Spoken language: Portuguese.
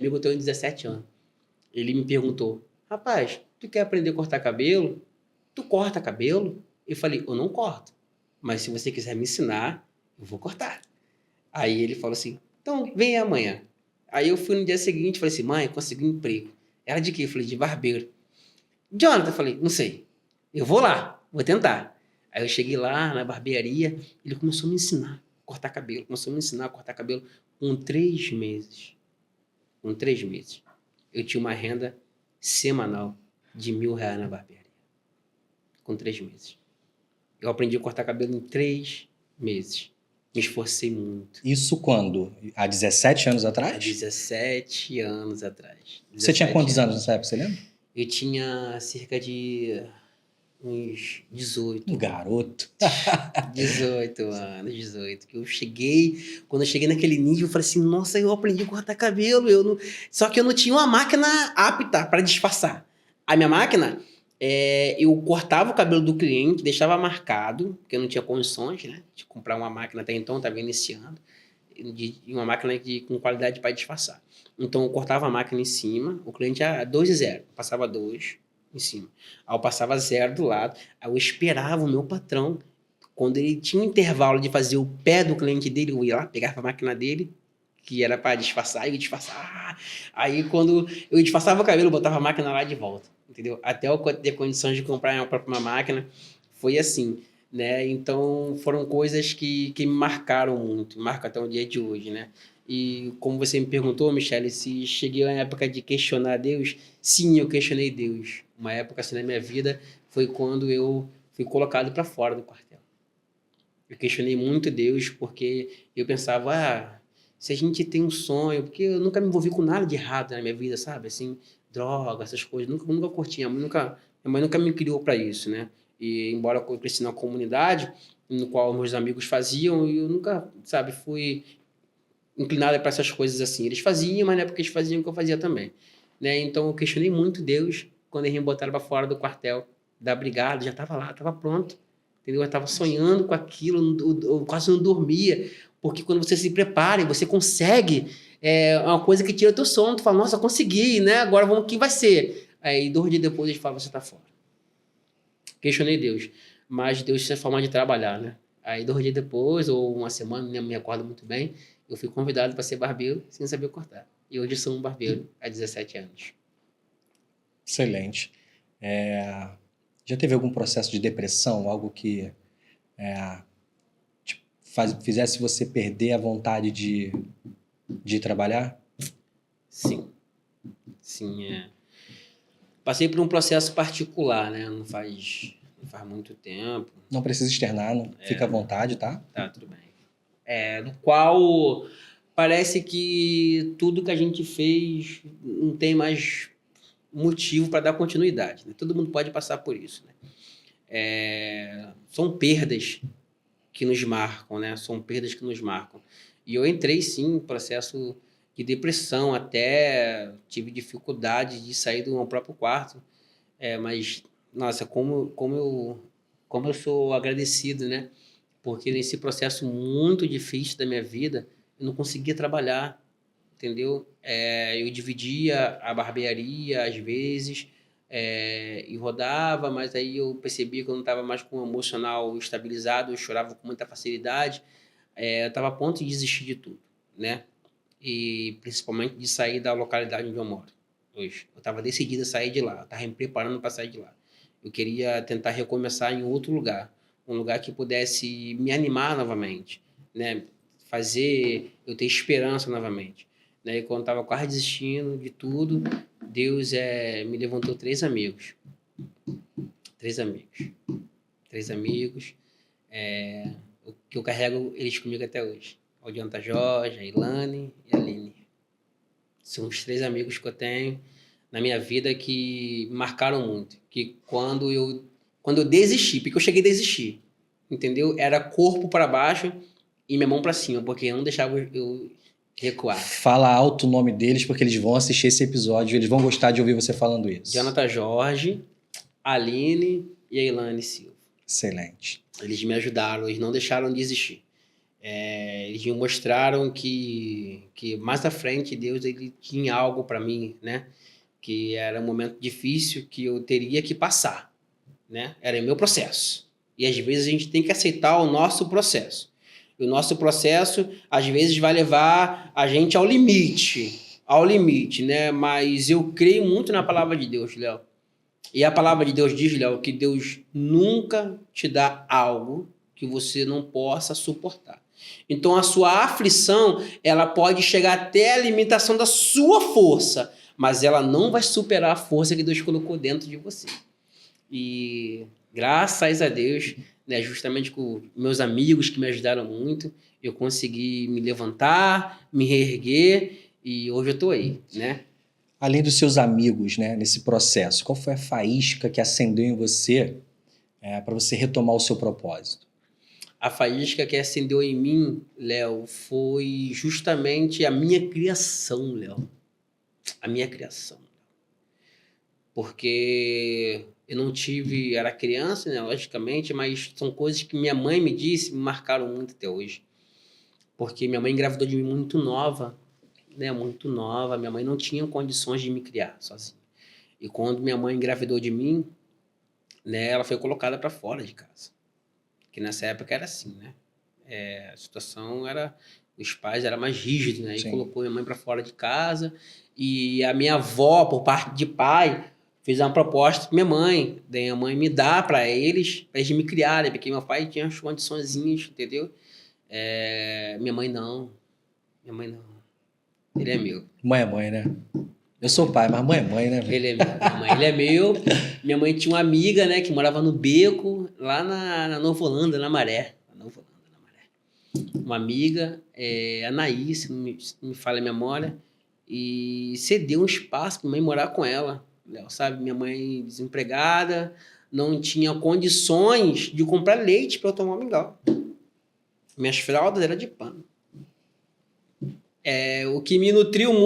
comigo, eu tenho 17 anos. Ele me perguntou, rapaz, tu quer aprender a cortar cabelo? Tu corta cabelo? Eu falei, eu não corto, mas se você quiser me ensinar, eu vou cortar. Aí ele falou assim, então vem amanhã. Aí eu fui no dia seguinte, falei assim, mãe, consegui um emprego. Era de quê? Eu falei, de barbeiro. Jonathan, eu falei, não sei. Eu vou lá, vou tentar. Aí eu cheguei lá na barbearia, ele começou a me ensinar a cortar cabelo. Começou a me ensinar a cortar cabelo com 3 meses. Com 3 meses. Eu tinha uma renda semanal de R$ 1.000 na barbearia. Com 3 meses. Eu aprendi a cortar cabelo em 3 meses. Me esforcei muito. Isso quando? Há 17 anos Há atrás? 17 anos atrás. Você tinha 17 quantos anos nessa época, você lembra? Eu tinha cerca de uns 18. Garoto. 18 anos, 18. Que eu cheguei, quando eu cheguei naquele nível, eu falei assim, nossa, eu aprendi a cortar cabelo. Só que eu não tinha uma máquina apta para disfarçar. A minha máquina, eu cortava o cabelo do cliente, deixava marcado, porque eu não tinha condições, né? De comprar uma máquina até então, estava iniciando. Uma máquina com qualidade para disfarçar. Então, eu cortava a máquina em cima, o cliente era 2-0, passava 2 em cima. Aí eu passava 0 do lado, aí eu esperava o meu patrão, quando ele tinha um intervalo de fazer o pé do cliente dele, eu ia lá, pegava a máquina dele, que era para disfarçar, e eu disfarçava. Aí, quando eu disfarçava o cabelo, eu botava a máquina lá de volta, entendeu? Até eu ter condições de comprar minha própria máquina, foi assim, né? Então, foram coisas que me marcaram muito, marcam até o dia de hoje, né? E como você me perguntou, Michele, se cheguei a uma época de questionar Deus, sim, eu questionei Deus. Uma época assim na minha vida foi quando eu fui colocado para fora do quartel. Eu questionei muito Deus porque eu pensava, se a gente tem um sonho, porque eu nunca me envolvi com nada de errado na minha vida, sabe? Assim, droga, essas coisas, nunca curti, minha mãe nunca me criou para isso, né? E embora eu cresci na comunidade, no qual meus amigos faziam, eu nunca, sabe, fui inclinada para essas coisas assim. Eles faziam, mas não é porque eles faziam que eu fazia também. Né? Então eu questionei muito Deus quando eles me botaram para fora do quartel da brigada, já estava lá, estava pronto. Entendeu? Eu estava sonhando com aquilo, eu quase não dormia, porque quando você se prepara e você consegue, é uma coisa que tira o teu sono, tu fala, nossa, consegui, né? Agora vamos, quem vai ser? Aí 2 dias depois eles falam, você está fora. Questionei Deus, mas Deus tinha forma de trabalhar, né? Aí 2 dias depois, ou uma semana, não me acordo muito bem, eu fui convidado para ser barbeiro sem saber cortar. E hoje sou um barbeiro há 17 anos. Excelente. Já teve algum processo de depressão, algo que fizesse você perder a vontade de trabalhar? Sim. Sim, Passei por um processo particular, né? Não faz muito tempo. Não precisa externar, não. Fica à vontade, tá? Tá, tudo bem. No qual parece que tudo que a gente fez não tem mais motivo para dar continuidade. Né? Todo mundo pode passar por isso. Né? São perdas que nos marcam, né? São perdas que nos marcam. E eu entrei, sim, em processo de depressão, até tive dificuldade de sair do meu próprio quarto. Mas, nossa, como eu sou agradecido, né? Porque nesse processo muito difícil da minha vida, eu não conseguia trabalhar, entendeu? Eu dividia a barbearia, às vezes, e rodava, mas aí eu percebia que eu não estava mais com o emocional estabilizado, eu chorava com muita facilidade, eu estava a ponto de desistir de tudo, né? E principalmente de sair da localidade onde eu moro hoje. Eu estava decidido a sair de lá, estava me preparando para sair de lá. Eu queria tentar recomeçar em outro lugar, um lugar que pudesse me animar novamente, né? Fazer eu ter esperança novamente. Né? E quando estava quase desistindo de tudo, Deus me levantou 3 amigos. 3 amigos. 3 amigos que eu carrego eles comigo até hoje. O Jonathan Jorge, a Ilane e a Aline. São os 3 amigos que eu tenho na minha vida que marcaram muito. Que quando eu desisti, porque eu cheguei a desistir, entendeu? Era corpo para baixo e minha mão para cima, porque eu não deixava eu recuar. Fala alto o nome deles, porque eles vão assistir esse episódio, eles vão gostar de ouvir você falando isso. Jonathan Jorge, a Aline e a Ilane Silva. Excelente. Eles me ajudaram, eles não deixaram de existir. Eles me mostraram que mais à frente Deus ele tinha algo para mim, né? Que era um momento difícil que eu teria que passar, né? Era o meu processo. E às vezes a gente tem que aceitar o nosso processo. E o nosso processo, às vezes, vai levar a gente ao limite, né? Mas eu creio muito na palavra de Deus, Léo. E a palavra de Deus diz, Léo, que Deus nunca te dá algo que você não possa suportar. Então, a sua aflição, ela pode chegar até a limitação da sua força, mas ela não vai superar a força que Deus colocou dentro de você. E graças a Deus, né, justamente com meus amigos que me ajudaram muito, eu consegui me levantar, me reerguer e hoje eu estou aí, né? Além dos seus amigos, né, nesse processo, qual foi a faísca que acendeu em você para você retomar o seu propósito? A faísca que acendeu em mim, Léo, foi justamente a minha criação, Léo. A minha criação. Porque eu não tive... Era criança, né, logicamente, mas são coisas que minha mãe me disse, me marcaram muito até hoje. Porque minha mãe engravidou de mim muito nova, né, muito nova. Minha mãe não tinha condições de me criar sozinha. E quando minha mãe engravidou de mim, né, ela foi colocada para fora de casa. Que nessa época era assim, né? A situação era... Os pais eram mais rígidos, né? E Sim. colocou minha mãe para fora de casa. E a minha avó, por parte de pai, fez uma proposta para minha mãe. Daí minha mãe me dá para eles me criarem. Porque meu pai tinha as condiçõezinhas, entendeu? Minha mãe não. Minha mãe não. Ele é meu. Mãe é mãe, né? Eu sou pai, mas mãe é mãe, né? Ele é meu. Minha mãe, ele é meu. Minha mãe tinha uma amiga, né? Que morava no Beco, lá na Nova Holanda, na Maré. Nova Holanda, na Maré. Uma amiga, a Anaís, se não me falha a memória, e cedeu um espaço para minha mãe morar com ela. Léo, sabe? Minha mãe desempregada, não tinha condições de comprar leite para eu tomar mingau. Minhas fraldas eram de pano. O que me nutriu muito